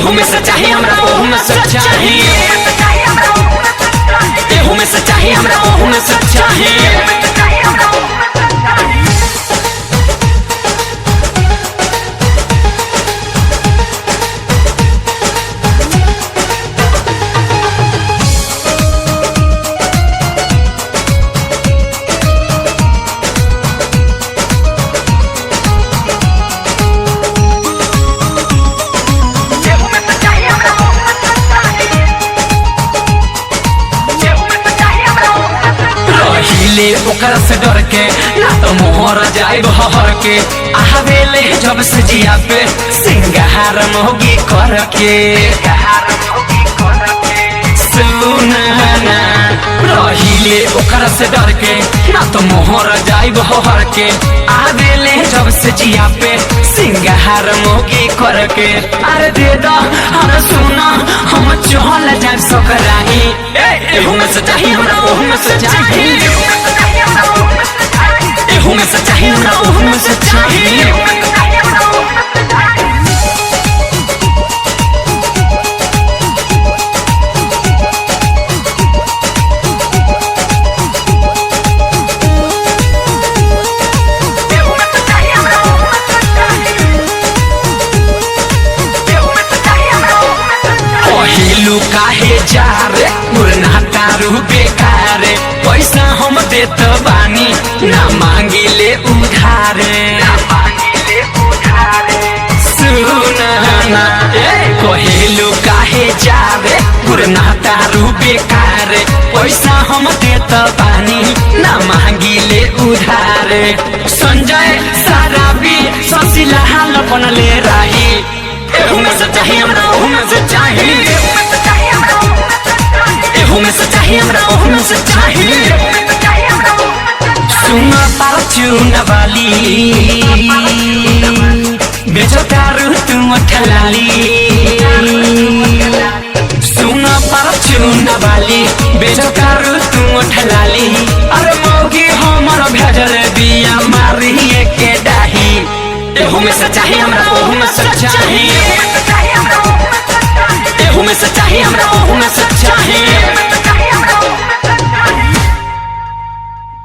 एहू में सच्चाई हमरा ओहू में सच्चाई, एहू में सच्चाई हमरा ओहू में सच्चाई। ओकरा से डर के ना तो मोहर जाए हर के आवेले जब से जिया पे सिंगार मोगी कर के सुना ना रहिले ओकरा से डर के ना तो मोहर जाए हर के आवेले जब से जिया पे सिंगार मोगी कर के। अरे दे दो अरे सुना हम चल जाए सकराही, एहू में सच्चाई हमरा ओहू में सच्चाई, एहू में सच्चाई हमरा ओहू में सच्चाई। पहिलू काहे जा रे मुरना तारू बेकार, पैसा हम देत बानी ना मांगी ले उधारे, सुना ना कहेलू काहे जा रे मुरना तारू बेकार, पैसा हम देत बानी ना मांगी ले उधारे। संजय सराबी ससिला हाल बनले रही, एहू में सच्चाई हमरा ओहू में सच्चाई, एहू में सच्चाई हमरा ओहू में सच्चाई। सुना तार चून वाली बेचो तारू तुम ठलाली, सुना तार चून वाली बेचो तारू तुम ठलाली। अरे मौगी हमर भेजल बिया मारी के डाही, एहू में सच्चाई हमरा ओहू में सच्चाई, एहू में सच्चाई हमरा ओहू में सच्चाई।